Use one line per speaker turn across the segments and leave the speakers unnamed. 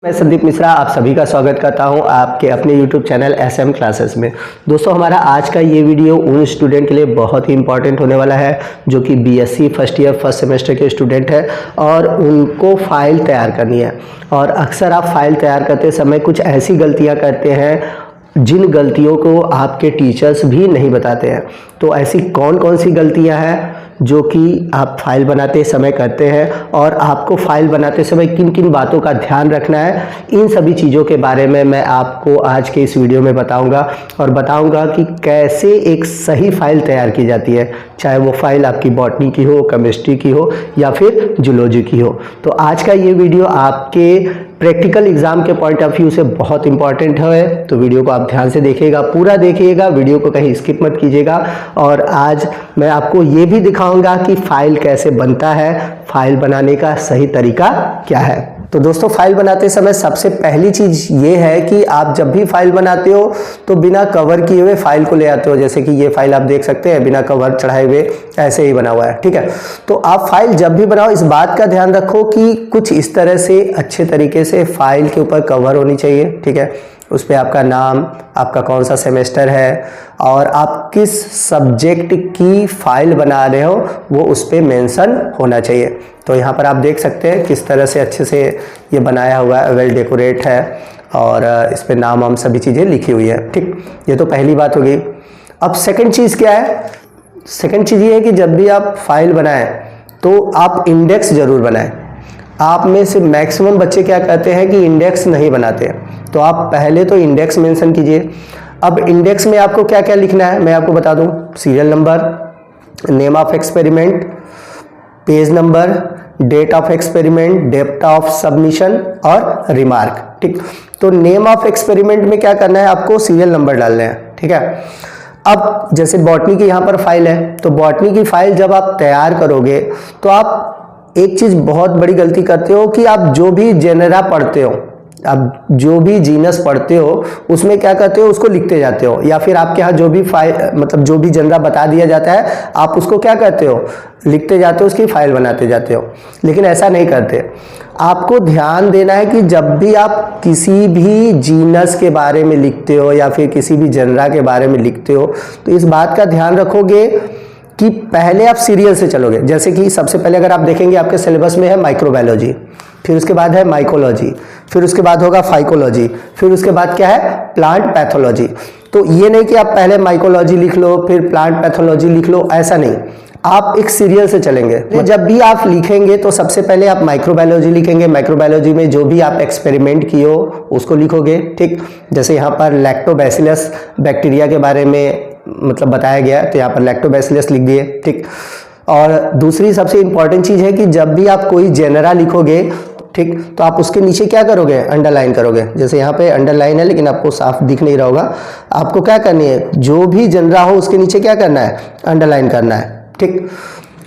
मैं संदीप मिश्रा आप सभी का स्वागत करता हूं आपके अपने YouTube चैनल SM क्लासेस में। दोस्तों हमारा आज का ये वीडियो उन स्टूडेंट के लिए बहुत ही इंपॉर्टेंट होने वाला है जो कि BSc first year first semester के स्टूडेंट हैं और उनको फाइल तैयार करनी है। और अक्सर आप फाइल तैयार करते समय कुछ ऐसी गलतियां करते हैं जिन गलतियों को आपके टीचर्स भी नहीं बताते हैं। तो ऐसी कौन कौन सी गलतियां हैं जो कि आप फाइल बनाते समय करते हैं और आपको फाइल बनाते समय किन किन बातों का ध्यान रखना है, इन सभी चीज़ों के बारे में मैं आपको आज के इस वीडियो में बताऊंगा और बताऊंगा कि कैसे एक सही फाइल तैयार की जाती है, चाहे वो फाइल आपकी बॉटनी की हो, केमिस्ट्री की हो या फिर जूलॉजी की हो। तो आज का ये वीडियो आपके प्रैक्टिकल एग्जाम के पॉइंट ऑफ व्यू से बहुत इंपॉर्टेंट है, तो वीडियो को आप ध्यान से देखिएगा, पूरा देखिएगा, वीडियो को कहीं स्किप मत कीजिएगा। और आज मैं आपको ये भी दिखाऊंगा कि फाइल कैसे बनता है, फाइल बनाने का सही तरीका क्या है। तो दोस्तों फाइल बनाते समय सबसे पहली चीज़ ये है कि आप जब भी फाइल बनाते हो तो बिना कवर किए हुए फाइल को ले आते हो। जैसे कि ये फाइल आप देख सकते हैं बिना कवर चढ़ाए हुए ऐसे ही बना हुआ है, ठीक है। तो आप फाइल जब भी बनाओ इस बात का ध्यान रखो कि कुछ इस तरह से अच्छे तरीके से फाइल के ऊपर कवर होनी चाहिए, ठीक है। उस पर आपका नाम, आपका कौन सा सेमेस्टर है और आप किस सब्जेक्ट की फाइल बना रहे हो वो उस पर मेंशन होना चाहिए। तो यहाँ पर आप देख सकते हैं किस तरह से अच्छे से ये बनाया हुआ है, वेल डेकोरेट है और इस पर नाम वाम सभी चीज़ें लिखी हुई है, ठीक। ये तो पहली बात होगी। अब सेकंड चीज़ क्या है? सेकंड चीज़ ये है कि जब भी आप फाइल बनाएं तो आप इंडेक्स ज़रूर बनाएं। आप में से मैक्सिमम बच्चे क्या कहते हैं कि इंडेक्स नहीं बनाते, तो आप पहले तो इंडेक्स मेंशन कीजिए। अब इंडेक्स में आपको क्या क्या लिखना है मैं आपको बता दूं। Serial number, name of experiment, page number, date of experiment, date of submission और रिमार्क, ठीक। तो नेम ऑफ एक्सपेरिमेंट में क्या करना है, आपको सीरियल नंबर डालने हैं, ठीक है। अब जैसे बॉटनी की यहाँ पर फाइल है, तो बॉटनी की फाइल जब आप तैयार करोगे तो आप एक चीज़ बहुत बड़ी गलती करते हो कि आप जो भी जेनरा पढ़ते हो, आप जो भी जीनस पढ़ते हो उसमें क्या करते हो, उसको लिखते जाते हो, या फिर आपके यहाँ जो भी फाइल मतलब जो भी जनरा बता दिया जाता है आप उसको क्या करते हो, लिखते जाते हो, उसकी फाइल बनाते जाते हो। लेकिन ऐसा नहीं करते। आपको ध्यान देना है कि जब भी आप किसी भी जीनस के बारे में लिखते हो या फिर किसी भी जनरा के बारे में लिखते हो तो इस बात का ध्यान रखोगे कि पहले आप सीरियल से चलोगे। जैसे कि सबसे पहले अगर आप देखेंगे आपके सिलेबस में है माइक्रोबायोलॉजी, फिर उसके बाद है माइकोलॉजी, फिर उसके बाद होगा फाइकोलॉजी, फिर उसके बाद क्या है, प्लांट पैथोलॉजी। तो ये नहीं कि आप पहले माइकोलॉजी लिख लो फिर प्लांट पैथोलॉजी लिख लो, ऐसा नहीं, आप एक सीरियल से चलेंगे। जब भी आप लिखेंगे तो सबसे पहले आप माइक्रोबायोलॉजी लिखेंगे। माइक्रोबायोलॉजी में जो भी आप एक्सपेरिमेंट किए हो उसको लिखोगे, ठीक। जैसे यहाँ पर लैक्टोबैसिलस बैक्टीरिया के बारे में मतलब बताया गया तो यहाँ पर लैक्टोबैसिलस लिख दिए, ठीक। और दूसरी सबसे इंपॉर्टेंट चीज़ है कि जब भी आप कोई जेनरा लिखोगे, ठीक, तो आप उसके नीचे क्या करोगे, अंडरलाइन करोगे। जैसे यहाँ पे अंडरलाइन है लेकिन आपको साफ दिख नहीं रहा होगा। आपको क्या करनी है, जो भी जनरा हो उसके नीचे क्या करना है, अंडरलाइन करना है, ठीक।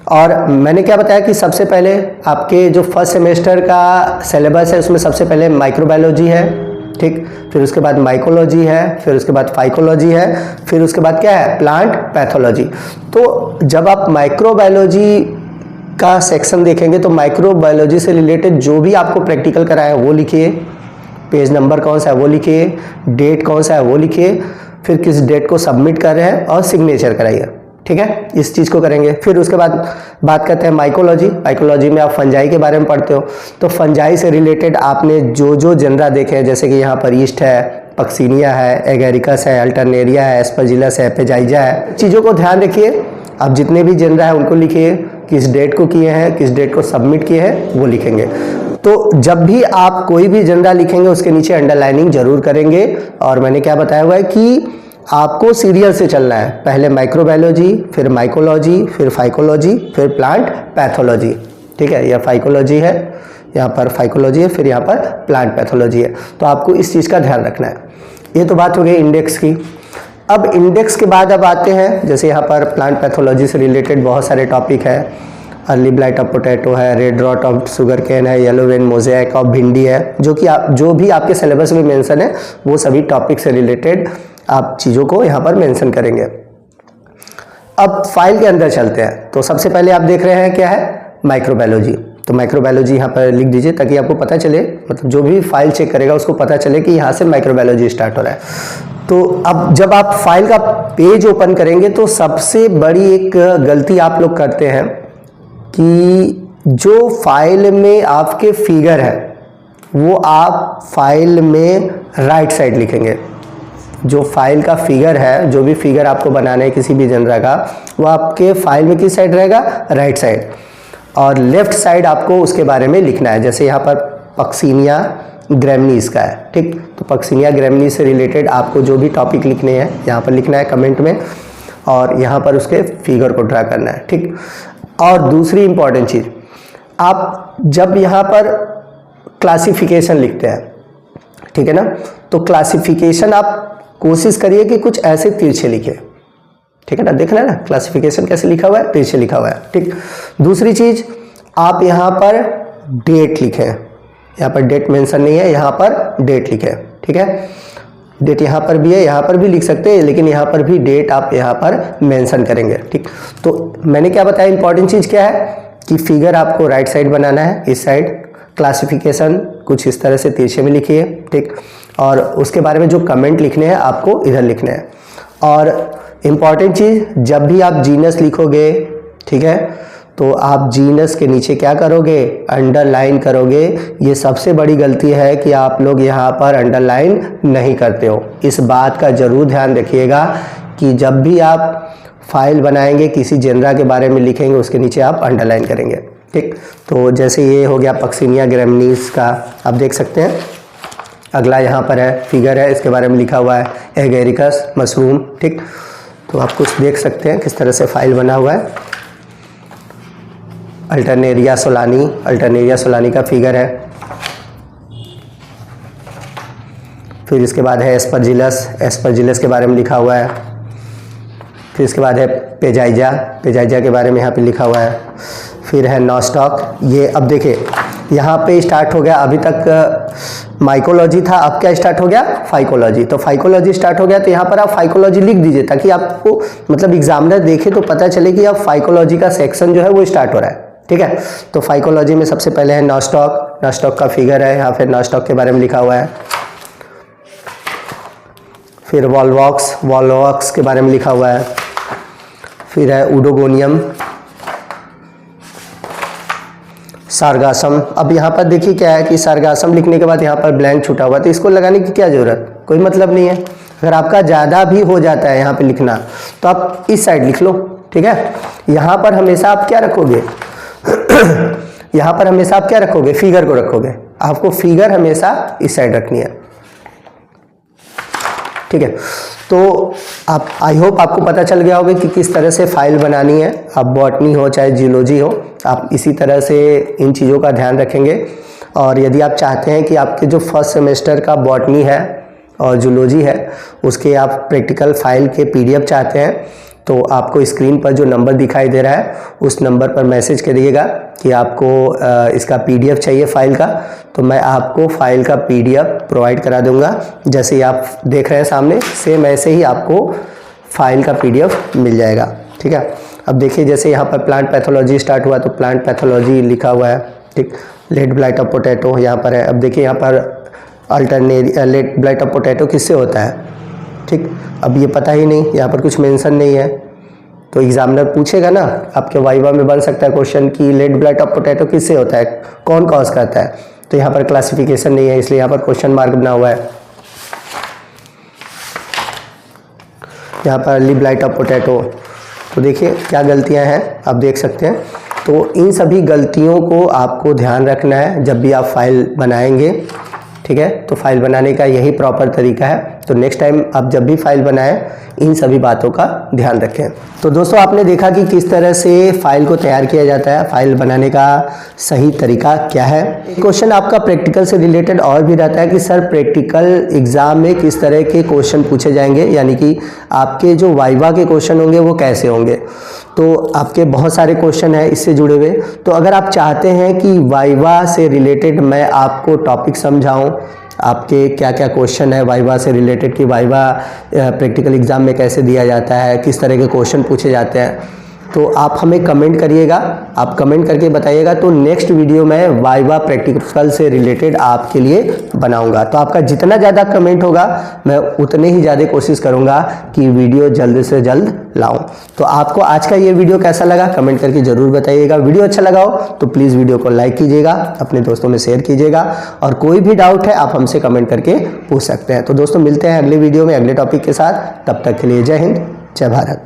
और मैंने क्या बताया कि सबसे पहले आपके जो फर्स्ट सेमेस्टर का सिलेबस है उसमें सबसे पहले माइक्रोबायोलॉजी है, ठीक, फिर उसके बाद माइकोलॉजी है, फिर उसके बाद फाइकोलॉजी है, फिर उसके बाद क्या है, प्लांट पैथोलॉजी। तो जब आप माइक्रोबायोलॉजी का सेक्शन देखेंगे तो माइक्रोबायोलॉजी से रिलेटेड जो भी आपको प्रैक्टिकल कराया है वो लिखिए, पेज नंबर कौन सा है वो लिखिए, डेट कौन सा है वो लिखिए, फिर किस डेट को सबमिट कर रहे हैं और सिग्नेचर कराइए, ठीक है। इस चीज़ को करेंगे। फिर उसके बाद बात करते हैं माइकोलॉजी। माइकोलॉजी में आप फंजाई के बारे में पढ़ते हो, तो फंजाई से रिलेटेड आपने जो जो जनरा देखे हैं, जैसे कि यहाँ पर ईस्ट है, पक्सीनिया है, एगेरिकस है, अल्टरनेरिया है, एस्परजिलस है, पेजाइजा है, चीज़ों को ध्यान रखिए। आप जितने भी जनरा है उनको लिखिए, किस डेट को किए हैं, किस डेट को सबमिट किए हैं वो लिखेंगे। तो जब भी आप कोई भी जनरा लिखेंगे उसके नीचे अंडरलाइनिंग जरूर करेंगे। और मैंने क्या बताया हुआ है कि आपको सीरियल से चलना है, पहले माइक्रोबायोलॉजी, फिर माइकोलॉजी, फिर फाइकोलॉजी, फिर प्लांट पैथोलॉजी, ठीक है। यह फाइकोलॉजी है, यहाँ पर फाइकोलॉजी है, फिर यहाँ पर प्लांट पैथोलॉजी है। तो आपको इस चीज़ का ध्यान रखना है। ये तो बात हो गई इंडेक्स की। अब इंडेक्स के बाद अब आते हैं, जैसे यहाँ पर प्लांट पैथोलॉजी से रिलेटेड बहुत सारे टॉपिक है। अर्ली ब्लाइट ऑफ पोटैटो है, red rot of sugar cane है, येलो वेन मोज़ेक ऑफ भिंडी है, जो कि जो भी आपके सिलेबस में मेंशन है वो सभी टॉपिक से रिलेटेड आप चीज़ों को यहाँ पर मेंशन करेंगे। अब फाइल के अंदर चलते हैं। तो सबसे पहले आप देख रहे हैं क्या है, माइक्रोबायोलॉजी। तो माइक्रोबायोलॉजी यहाँ पर लिख दीजिए ताकि आपको पता चले, मतलब जो भी फाइल चेक करेगा उसको पता चले कि यहाँ से माइक्रोबायोलॉजी स्टार्ट हो रहा है। तो अब जब आप फाइल का पेज ओपन करेंगे तो सबसे बड़ी एक गलती आप लोग करते हैं कि जो फाइल में आपके फिगर है वो आप फाइल में राइट साइड लिखेंगे। जो फाइल का फिगर है, जो भी फिगर आपको बनाना है किसी भी जनरा का, वो आपके फाइल में किस साइड रहेगा, राइट साइड, और लेफ्ट साइड आपको उसके बारे में लिखना है। जैसे यहाँ पर पक्सिनिया ग्रैमनीस का है, ठीक, तो पक्सिनिया ग्रैमनीस से रिलेटेड आपको जो भी टॉपिक लिखने हैं यहाँ पर लिखना है कमेंट में, और यहाँ पर उसके फिगर को ड्रा करना है, ठीक। और दूसरी इंपॉर्टेंट चीज़, आप जब यहाँ पर क्लासिफिकेशन लिखते हैं, ठीक है ना, तो क्लासिफिकेशन आप कोशिश करिए कि कुछ ऐसे तिरछे लिखे, ठीक है ना, देखना है ना क्लासिफिकेशन कैसे लिखा हुआ है, तिरछे लिखा हुआ है, ठीक। दूसरी चीज, आप यहाँ पर डेट लिखें, यहाँ पर डेट मेंशन नहीं है, यहाँ पर डेट लिखें, ठीक है। डेट यहाँ पर भी है, यहाँ पर भी लिख सकते हैं, लेकिन यहाँ पर भी डेट आप यहाँ पर मेंशन करेंगे, ठीक। तो मैंने क्या बताया, इंपॉर्टेंट चीज क्या है कि फिगर आपको राइट साइड बनाना है, इस साइड, क्लासिफिकेशन कुछ इस तरह से तिरछे में लिखिए, ठीक, और उसके बारे में जो कमेंट लिखने हैं आपको इधर लिखने हैं। और इम्पॉर्टेंट चीज़, जब भी आप जीनस लिखोगे, ठीक है, तो आप जीनस के नीचे क्या करोगे, अंडरलाइन करोगे। ये सबसे बड़ी गलती है कि आप लोग यहाँ पर अंडरलाइन नहीं करते हो। इस बात का ज़रूर ध्यान रखिएगा कि जब भी आप फाइल बनाएंगे, किसी जनरा के बारे में लिखेंगे, उसके नीचे आप अंडरलाइन करेंगे, ठीक। तो जैसे ये हो गया पक्सिनिया ग्रैमनीस का, आप देख सकते हैं। अगला यहाँ पर है, फिगर है, इसके बारे में लिखा हुआ है एगेरिकस मशरूम, ठीक। तो आप कुछ देख सकते हैं किस तरह से फाइल बना हुआ है। अल्टरनेरिया सोलानी का फिगर है। फिर इसके बाद है एस्परजिलस के बारे में लिखा हुआ है। फिर इसके बाद है पेजाइजा के बारे में यहाँ पे लिखा हुआ है। फिर है नॉस्टॉक। ये अब देखिए यहाँ पे स्टार्ट हो गया, अभी तक माइकोलॉजी था, अब क्या स्टार्ट हो गया, फाइकोलॉजी। तो फाइकोलॉजी स्टार्ट हो गया, तो यहाँ पर आप फाइकोलॉजी लिख दीजिए ताकि आपको मतलब एग्जामिनर देखे तो पता चले कि अब फाइकोलॉजी का सेक्शन जो है वो स्टार्ट हो रहा है, ठीक है। तो फाइकोलॉजी में सबसे पहले है नॉस्टॉक का फिगर है, यहाँ फिर नॉस्टॉक के बारे में लिखा हुआ है। फिर वॉलवॉक्स के बारे में लिखा हुआ है। फिर है उडोगोनियम, सारगासम। अब यहाँ पर देखिए क्या है कि सारगासम लिखने के बाद यहाँ पर ब्लैंक छूटा हुआ, तो इसको लगाने की क्या ज़रूरत, कोई मतलब नहीं है। अगर आपका ज़्यादा भी हो जाता है यहाँ पे लिखना, तो आप इस साइड लिख लो, ठीक है। यहाँ पर हमेशा आप क्या रखोगे यहाँ पर हमेशा आप क्या रखोगे, फिगर को रखोगे। आपको फिगर हमेशा इस साइड रखनी है, ठीक है। तो आप, आई होप आपको पता चल गया होगा कि किस तरह से फाइल बनानी है। आप बॉटनी हो चाहे जियोलॉजी हो, आप इसी तरह से इन चीज़ों का ध्यान रखेंगे। और यदि आप चाहते हैं कि आपके जो फर्स्ट सेमेस्टर का बॉटनी है और जियोलॉजी है उसके आप प्रैक्टिकल फाइल के PDF चाहते हैं, तो आपको स्क्रीन पर जो नंबर दिखाई दे रहा है उस नंबर पर मैसेज करिएगा कि आपको इसका PDF चाहिए फाइल का, तो मैं आपको फाइल का PDF प्रोवाइड करा दूंगा। जैसे ही आप देख रहे हैं सामने, सेम ऐसे ही आपको फाइल का PDF मिल जाएगा, ठीक है। अब देखिए जैसे यहाँ पर प्लांट पैथोलॉजी स्टार्ट हुआ, तो प्लांट पैथोलॉजी लिखा हुआ है, ठीक। लेड ब्लाइट ऑफ पोटैटो यहाँ पर है। अब देखिए यहाँ पर लेड ब्लाइट ऑफ पोटैटो किससे होता है, ठीक। अब ये पता ही नहीं, यहाँ पर कुछ मेंशन नहीं है, तो एग्जामिनर पूछेगा ना, आपके वाइवा में बन सकता है क्वेश्चन कि लेड ब्लाइट ऑफ पोटैटो किससे होता है, कौन कॉज करता है, तो यहाँ पर क्लासिफिकेशन नहीं है, इसलिए यहाँ पर क्वेश्चन मार्क बना हुआ है। यहाँ पर ली ब्लाइट ऑफ पोटैटो, तो देखिए क्या गलतियाँ हैं, आप देख सकते हैं। तो इन सभी गलतियों को आपको ध्यान रखना है जब भी आप फाइल बनाएंगे, ठीक है। तो फाइल बनाने का यही प्रॉपर तरीका है। तो नेक्स्ट टाइम आप जब भी फाइल बनाएं, इन सभी बातों का ध्यान रखें। तो दोस्तों आपने देखा कि किस तरह से फाइल को तैयार किया जाता है, फाइल बनाने का सही तरीका क्या है। क्वेश्चन आपका प्रैक्टिकल से रिलेटेड और भी रहता है कि सर प्रैक्टिकल एग्जाम में किस तरह के क्वेश्चन पूछे जाएंगे, यानी कि आपके जो वाइवा के क्वेश्चन होंगे वो कैसे होंगे। तो आपके बहुत सारे क्वेश्चन हैं इससे जुड़े हुए। तो अगर आप चाहते हैं कि वाइवा से रिलेटेड मैं आपको टॉपिक समझाऊं, आपके क्या क्या क्वेश्चन है वाइवा से रिलेटेड, कि वाइवा प्रैक्टिकल एग्जाम में कैसे दिया जाता है, किस तरह के क्वेश्चन पूछे जाते हैं, तो आप हमें कमेंट करिएगा, आप कमेंट करके बताइएगा, तो नेक्स्ट वीडियो में वाइवा प्रैक्टिकल से रिलेटेड आपके लिए बनाऊंगा। तो आपका जितना ज़्यादा कमेंट होगा मैं उतने ही ज़्यादा कोशिश करूंगा कि वीडियो जल्द से जल्द लाऊं। तो आपको आज का ये वीडियो कैसा लगा कमेंट करके ज़रूर बताइएगा। वीडियो अच्छा लगा हो तो प्लीज़ वीडियो को लाइक कीजिएगा, अपने दोस्तों में शेयर कीजिएगा, और कोई भी डाउट है आप हमसे कमेंट करके पूछ सकते हैं। तो दोस्तों मिलते हैं अगले वीडियो में अगले टॉपिक के साथ, तब तक के लिए जय हिंद, जय भारत।